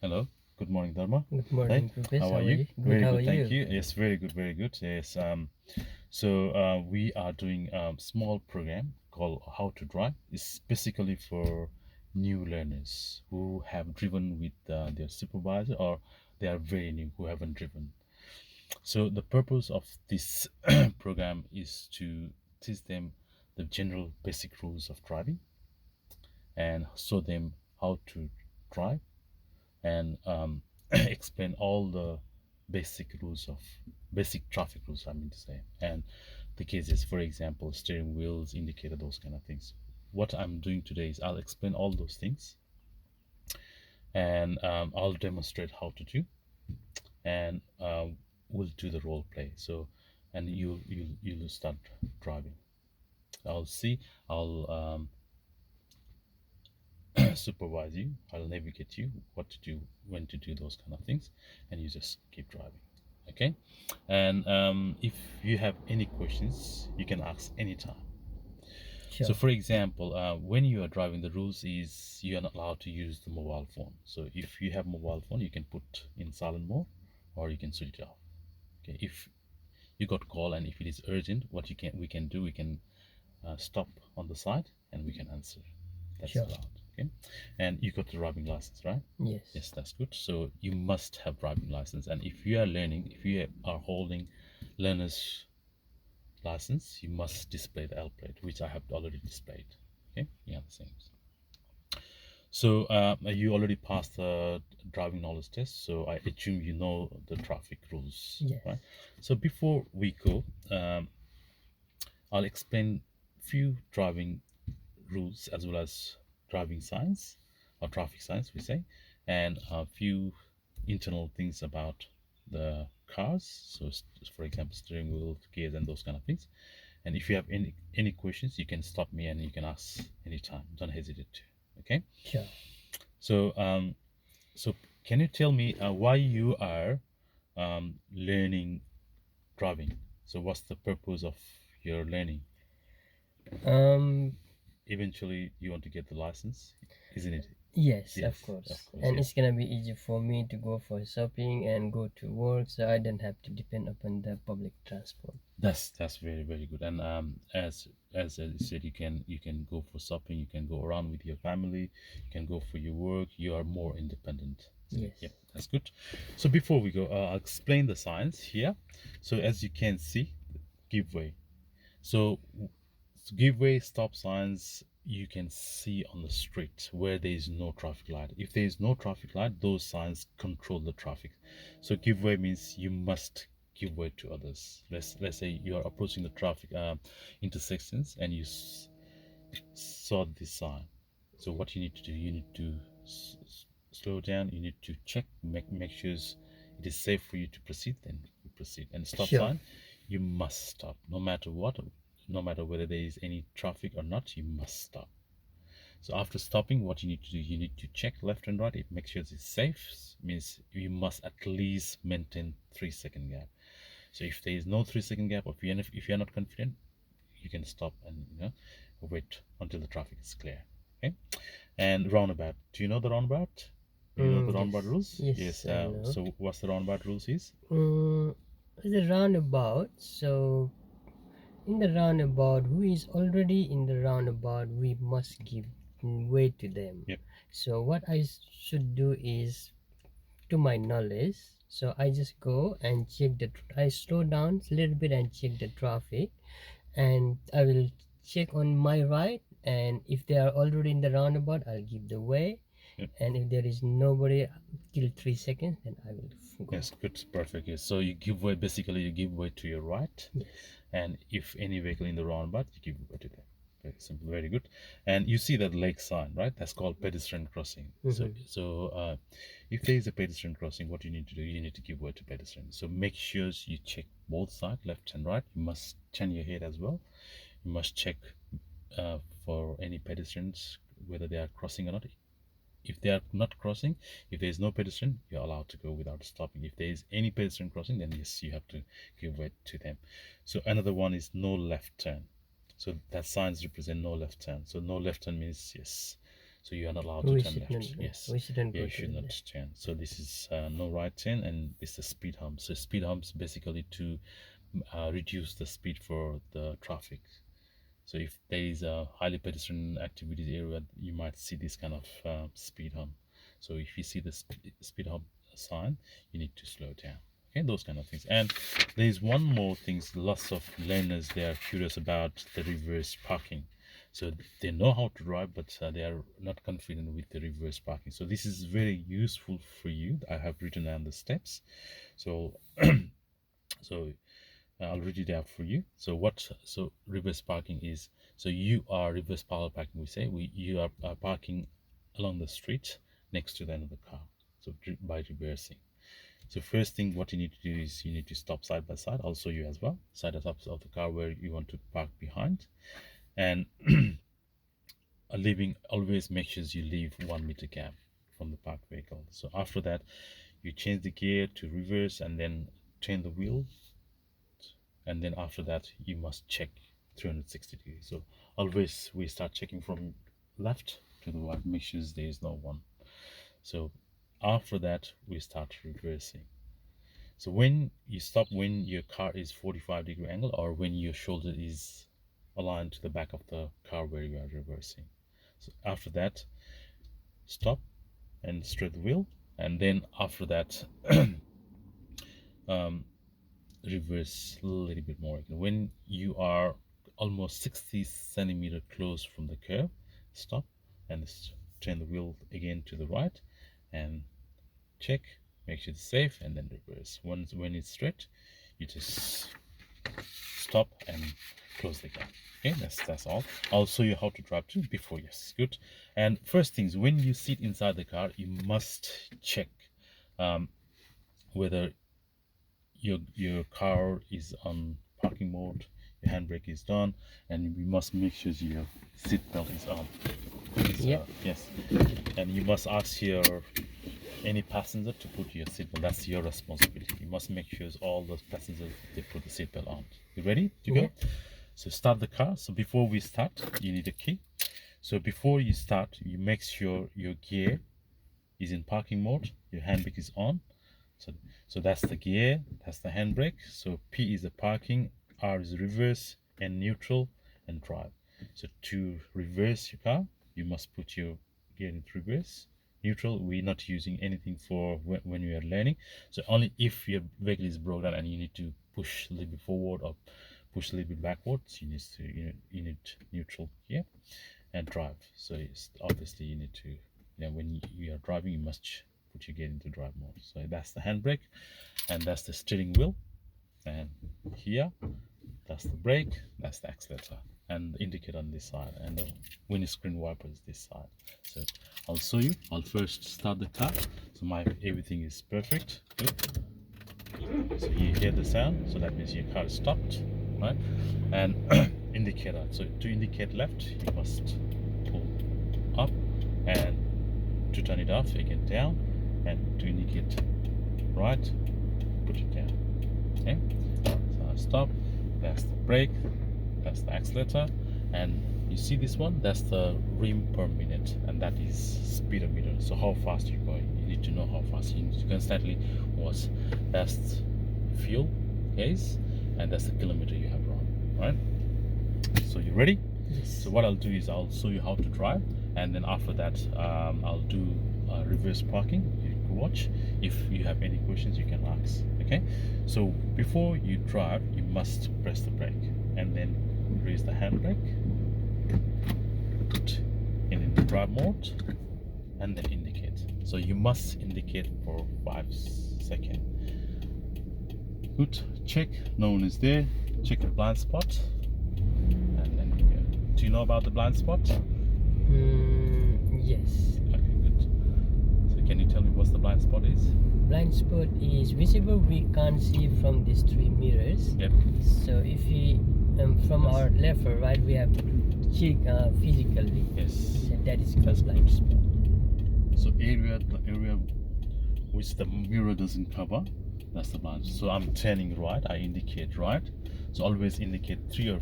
Hello. Good morning, Dharma. Good Hi. morning, Rupesh. How are How are you? you? Good. Very How are good, thank you? you. Yes, very good, very good. Yes. We are doing a small program called How to Drive. It's basically for new learners who have driven with their supervisor, or they are very new who haven't driven. So the purpose of this program is to teach them the general basic rules of driving and show them how to drive and explain all the basic traffic rules, I mean to say, and the cases, for example, steering wheels, indicator, those kind of things. What I'm doing today is I'll explain all those things, and I'll demonstrate how to do, and we'll do the role play. So, and you'll start driving. I'll see. I'll supervise you. I'll navigate you what to do, when to do those kind of things, and you just keep driving. Okay. And if you have any questions, you can ask anytime. So Sure. for example, when you are driving, the rules is you are not allowed to use the mobile phone. So if you have mobile phone, you can put in silent mode, or you can switch it off. Okay. If you got call and if it is urgent, what we can do, we can stop on the side and we can answer. That's Sure. allowed. Okay. And you got the driving license, right? Yes. Yes, that's good. So you must have driving license, and if you are learning, if you are holding learner's license, you must display the L plate, which I have already displayed. Okay, yeah, the same. So you already passed the driving knowledge test, so I assume you know the traffic rules, Yes. right? So before we go, I'll explain few driving rules as well as driving signs or traffic signs, we say, and a few internal things about the cars. So, for example, steering wheel, gears, and those kind of things. And if you have any questions, you can stop me and you can ask anytime. Don't hesitate to. Okay. Sure. So, so can you tell me why you are learning driving? So, what's the purpose of your learning? Um. Eventually, you want to get the license, isn't it? Yes, of Yes, of course. course, And yeah. it's gonna be easy for me to go for shopping and go to work, so I don't have to depend upon the public transport. That's very very good. And as I said, you can go for shopping, you can go around with your family, you can go for your work. You are more independent, isn't it? Yes. Yep, that's good. So before we go, I'll explain the signs here. So as you can see, give way. So give way, stop signs you can see on the street where there is no traffic light. If there is no traffic light, those signs control the traffic. So give way means you must give way to others. Let's say you are approaching the traffic intersections and you saw this sign. So what you need to do, you need to slow down. You need to check, make sure it is safe for you to proceed. Then you proceed. And stop Sure. sign, you must stop, no matter what, no matter whether there is any traffic or not. You must stop. So after stopping, what you need to do, you need to check left and right. It makes sure it's safe. Means you must at least maintain 3 second gap. So if there is no 3 second gap, or if you're not confident, you can stop and wait until the traffic is clear. Okay. And roundabout. Do you know the roundabout? Do you know the roundabout Yes. rules? Yes, Yes. I know. So what's the roundabout rules is? Mm, the roundabout. So in the roundabout, who is already in the roundabout, we must give way to them. Yep. So what I should do is, to my knowledge, so I just go and check I slow down a little bit and check the traffic, and I will check on my right, and if they are already in the roundabout, I'll give the way, Yep. and if there is nobody till 3 seconds, then I will go. Yes. Good. Perfect. Yes. So you give way. Basically, you give way to your right, Yes. and if any vehicle in the roundabout, you give way to them. Very simple. Very good. And you see that lake sign, right? That's called pedestrian crossing. So, Mm-hmm. if there is a pedestrian crossing, what you need to do, you need to give way to pedestrian. So make sure you check both sides, left and right. You must turn your head as well. You must check for any pedestrians whether they are crossing or not. If they are not crossing, if there is no pedestrian, you're allowed to go without stopping. If there is any pedestrian crossing, then yes, you have to give way to them. So another one is no left turn. So that signs represent no left turn. So no left turn means yes, So you are not allowed to We turn should not. left. Yes. We shouldn't Yeah, go you should to the not left. turn. So this is no right turn, and this is speed hump. So speed humps basically to reduce the speed for the traffic. So if there is a highly pedestrian activities area, you might see this kind of speed hump. So if you see the speed hump sign, you need to slow down. Okay, those kind of things. And there is one more thing. Lots of learners, they are curious about the reverse parking. So they know how to drive, but they are not confident with the reverse parking. So this is very useful for you. I have written down the steps. So so I'll read it out for you. So reverse parking is, so you are reverse parking, we say you are parking along the street next to the another car, so by reversing. So first thing what you need to do is you need to stop side by side. I'll show you as well, side by side of the car where you want to park behind. And leaving, always make sure you leave 1 meter gap from the parked vehicle. So after that, you change the gear to reverse and then turn the wheel, and then after that you must check 360 degrees. So always we start checking from left to the right, make sure there is no one. So after that we start reversing. So when you stop, when your car is 45-degree angle, or when your shoulder is aligned to the back of the car where you are reversing. So after that, stop and straight the wheel, and then after that reverse a little bit more. When you are almost 60 centimeter close from the curb, stop and turn the wheel again to the right and check, make sure it's safe, and then reverse. Once when it's straight, you just stop and close the gap. Okay, that's all. I'll show you how to drive too before. Yes, good. And first things, when you sit inside the car, you must check whether your car is on parking mode, your handbrake is done, and we must make sure your seat belt is on. Yeah. Yes, and you must ask your any passenger to put your seatbelt. That's your responsibility. You must make sure all the passengers they put the seatbelt on. You ready to go? Yeah. So start the car. So before we start, you need a key. So before you start, you make sure your gear is in parking mode, your handbrake is on. So that's the gear, that's the handbrake. So P is the parking, R is reverse, and neutral, and drive. So to reverse your car, you must put your gear in reverse. Neutral, we're not using anything for when we are learning. So only if your vehicle is broken down and you need to push a little bit forward or push a little bit backwards, you need neutral here and drive. So it's obviously you need to, when you are driving, you must put your gear into drive mode. So that's the handbrake, and that's the steering wheel, and here that's the brake, that's the accelerator, and the indicator on this side, and the windscreen wipers this side. So I'll show you. I'll first start the car. So everything is perfect. Good. So you hear the sound, so that means your car is stopped, right? And indicator. So to indicate left, you must pull up, and to turn it off, again down, and to indicate right, put it down. Okay, so I'll stop. That's the brake, that's the accelerator, and you see this one, that's the rim per minute, and that is speedometer. So how fast you're going, you need to know how fast you need to constantly watch. That's fuel gauge, and that's the kilometer you have run. Right, so you ready? Yes. So what I'll do is I'll show you how to drive, and then after that I'll do reverse parking. You can watch. If you have any questions, you can ask. Okay, so before you drive, you must press the brake and then raise the handbrake, put in into drive mode, and then indicate. So you must indicate for 5 seconds. Good. Check, no one is there. Check the blind spot, and then do you know about the blind spot? Yes. Okay, good. So can you tell me what the blind spot is? Blind spot is visible. We can't see from these 3 mirrors. Yep. So if we from our left or right, we have to check physically. Yes. So that is called blind spot. So the area which the mirror doesn't cover, that's the blind. So I'm turning right, I indicate right. So always indicate 3 or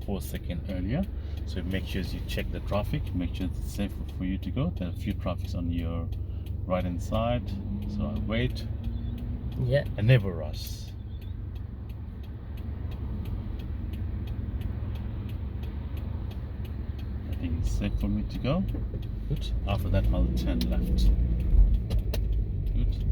4 seconds earlier. So make sure you check the traffic, make sure it's safe for you to go. There are a few traffics on your right hand side, so I wait. Yeah. I never rush. I think it's safe for me to go. Good. After that, I'll turn left. Good.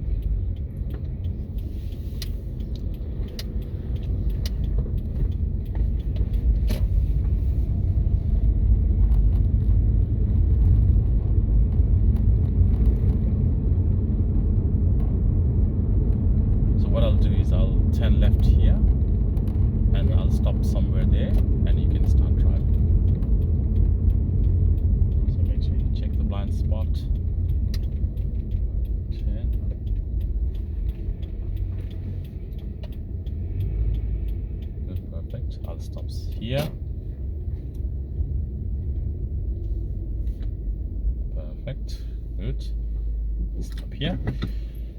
So what I'll do is I'll turn left here, and I'll stop somewhere there, and you can start driving. So make sure you check the blind spot. Turn. Good, perfect. I'll stop here. Perfect. Good. Stop here.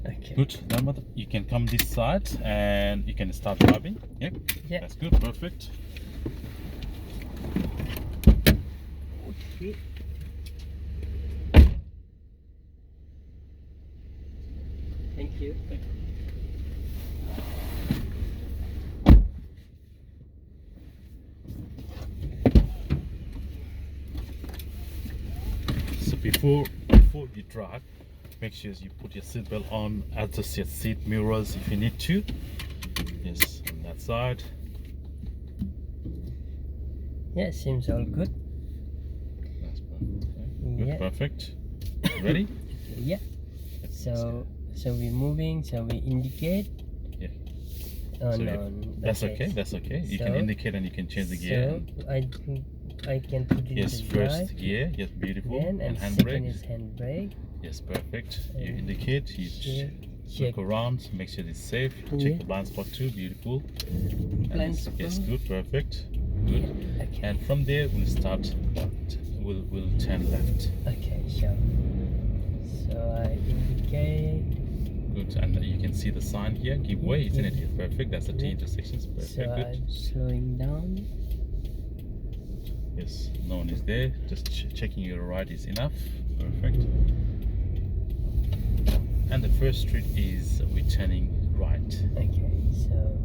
Okay. Good. Then you can come this side and you can start driving. Yep. Yeah. That's good. Perfect. Okay. Thank you. So before you drive, make sure you put your seatbelt on, adjust your seat mirrors if you need to. Yes, on that side. Yeah, seems all good. That's perfect. Okay. Good, Yeah. perfect. Ready? Yeah. So we're moving. So we indicate. Yeah. Oh So no. that's okay. That's okay. You can So- indicate and you can change the gear. So I can put it Yes, into first drive. gear. Yes, beautiful. Then and second handbrake. is handbrake. Yes, perfect. You And indicate. You check look around. Make sure it's safe. Yeah. Check the blind spot too. Beautiful. And blind yes, spot. good, perfect. Good. Yeah. Okay. And from there we'll start. We'll turn left. Okay. Sure. So I indicate. Good. And you can see the sign here. Give way, isn't it? Yeah. Yes, perfect. That's the T Yeah. intersections. Perfect. So Good. I'm slowing down. Yes, no one is there. Just checking your right is enough. Perfect. And the first street is we're turning right. Okay. So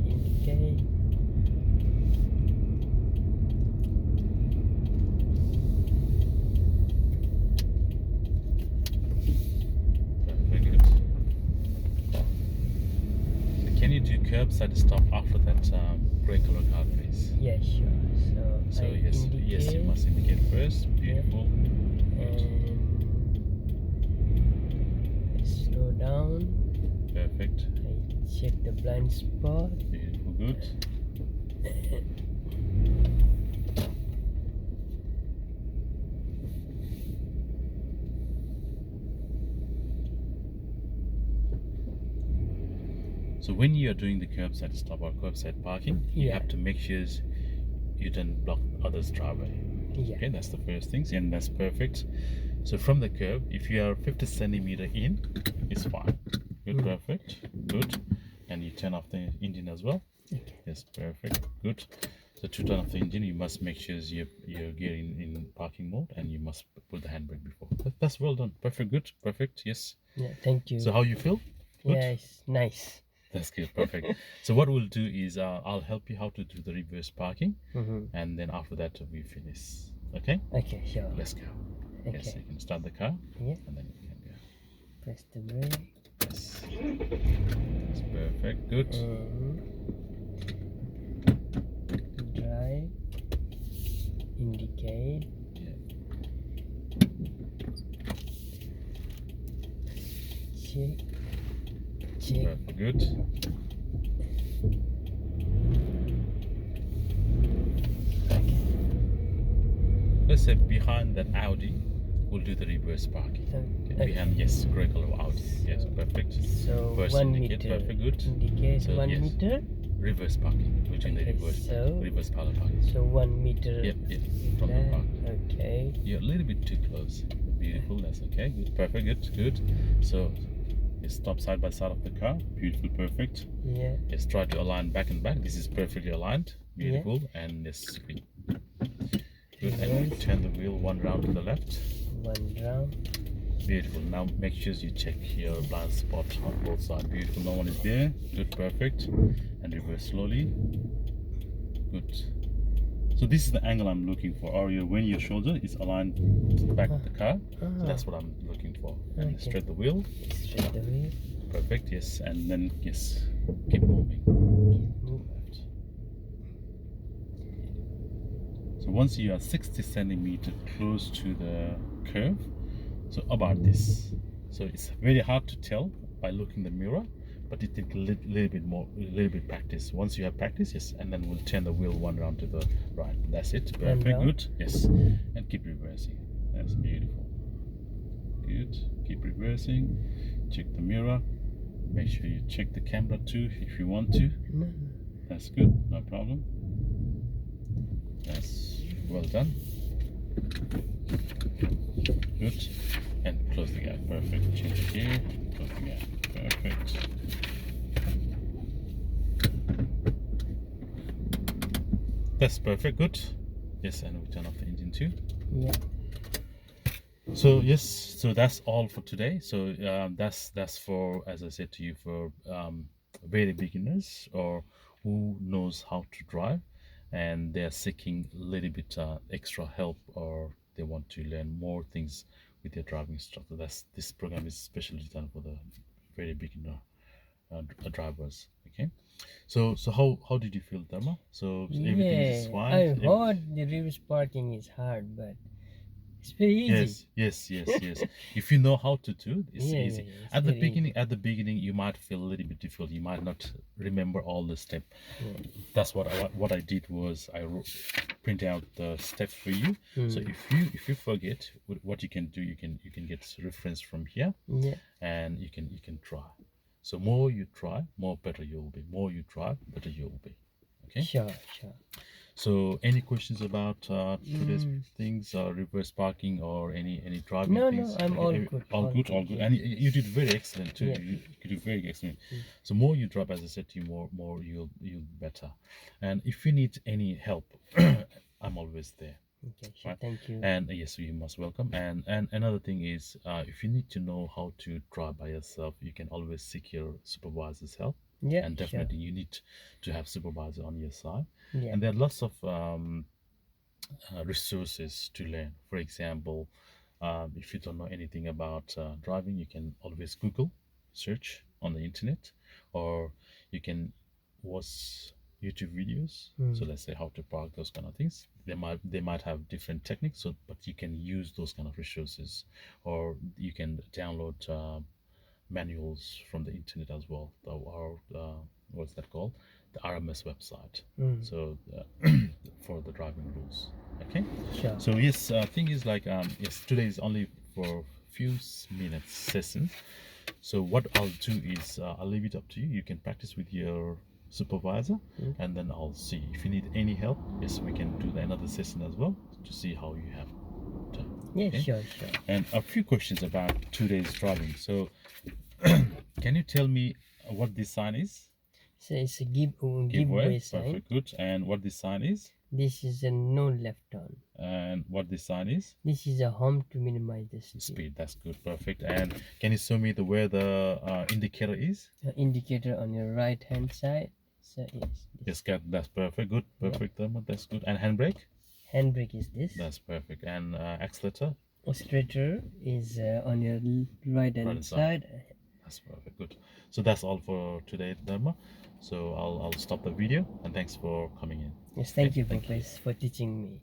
indicate. Very good. So can you do curbside stop after that grey color car, please? Yeah. Sure. So So I yes, indicate. yes, you must indicate first. Beautiful. And I slow down. Perfect. I check the blind spot. Beautiful. Good. So when you are doing the curbside stop or curbside parking, you Yeah. have to make sure you don't block others' driveway. Yeah. Okay, that's the first thing, and that's perfect. So from the curb, if you are 50 centimeter in, it's fine. Good, Mm. perfect, good. And you turn off the engine as well. Okay. Yes, perfect, good. So to turn off the engine, you must make sure you're gearing in parking mode, and you must put the handbrake before. That's well done. Perfect, good, perfect. Yes. Yeah. Thank you. So how you feel? Good. Yeah, it's nice. That's good, perfect. So what we'll do is I'll help you how to do the reverse parking, Mm-hmm. and then after that we finish. Okay, Okay. Sure. let's go. Yes, Okay. you can start the car, Yeah. and then you can go. Press the brake. Yes, that's perfect. Good. And drive. Indicate. Yeah. Check. Check. Perfect. Good. Okay. Let's say behind that Audi, we'll do the reverse parking. Okay, Okay. behind, yes, grey color Audi. Yes, perfect. So First 1 indicate, meter. perfect, good. Indicate So, 1 yes. meter. Reverse parking. We're doing the Okay, reverse so- parking. Reverse parallel parking. So 1 meter. Yep, yep. From the There. park. Okay. You're a little bit too close. Beautiful. That's okay. Good. Perfect. Good. Good. So, you stop side by side of the car. Beautiful. Perfect. Yeah. Just try to align back and back. This is perfectly aligned. Beautiful. And yes, speed. Good. And you reverse, turn the wheel one round to the left. one round. Beautiful. Now make sure you check your blind spot on both sides. Beautiful. No one is there. Good. Perfect. And reverse slowly. Good. So this is the angle I'm looking for. Or when your shoulder is aligned to the back of the car. So that's what I'm looking for. And Okay. straight the wheel. Straight the wheel. Perfect. Yes. And then yes, keep moving. Move. So once you are 60 centimeters close to the curve, so about this. So it's very hard to tell by looking in the mirror, but it takes a little bit more, a little bit practice. Once you have practice, yes, and then we'll turn the wheel one round to the right. That's it. One Perfect. round. Good. Yes, and keep reversing. That's beautiful. Good. Keep reversing. Check the mirror. Make sure you check the camera too if you want to. No. That's good. No problem. That's well done. Good. And close the gap. Perfect. Change it here. Close the gap. Perfect. That's perfect. Good. Yes, and we turn off the engine too. Yeah. So yes, so that's all for today. So that's for, as I said to you, for very beginners or who knows how to drive, and they're seeking a little bit extra help, or they want to learn more things with their driving instructor. This program is specially done for the very beginner drivers. Okay, so how did you feel, Dharma? So everything is Yeah. fine. I heard the reverse parking is hard, but it's very easy. Yes. If you know how to do, it's Yeah, easy. yeah, it's At the very easy. beginning, you might feel a little bit difficult. You might not remember all the steps. Yeah. That's what I did was I print out the steps for you. So Mm. if you forget, what you can do, you can get reference from here, Yeah. and you can try. So more you try, more better you will be. More you try, better you will be. Okay. Sure. So, any questions about today's Mm. things, reverse parking, or any driving No, things? I'm all good. All good. Yeah. And you did very excellent too. Yeah. You did very excellent. Mm. So, more you drive, as I said to you, more you'll better. And if you need any help, I'm always there. Okay. Sure. Right. Thank you. And yes, you must welcome. And another thing is, if you need to know how to drive by yourself, you can always seek your supervisor's help. Yeah. And Sure. definitely, you need to have supervisor on your side. Yeah. And there are lots of resources to learn. For example, if you don't know anything about driving, you can always Google, search on the internet, or you can watch YouTube videos. So let's say how to park, those kind of things. They might have different techniques, so but you can use those kind of resources, or you can download manuals from the internet as well, or what's that called, the RMS website. So for the driving rules. Okay. Sure. So yes, thing is like yes, today is only for few minutes session. So what I'll do is I'll leave it up to you. You can practice with your supervisor, and then I'll see if you need any help. Yes, we can do another session as well to see how you have done. Yeah. Okay? Sure. And a few questions about today's driving. So can you tell me what this sign is? So it's a giveaway sign. Perfect. Good. And what this sign is? This is a no left turn. And what this sign is? This is a home to minimize the speed. Speed. That's good. Perfect. And can you show me where the indicator is? The indicator on your right hand side. So Yes, that's perfect. Good. Perfect. Thermal. That's good. And handbrake? Handbrake is this. That's perfect. And accelerator? Accelerator is on your right hand side. That's perfect. Good. So that's all for today, Dharma. So I'll stop the video, and thanks for coming in. Yes, thank you for teaching me.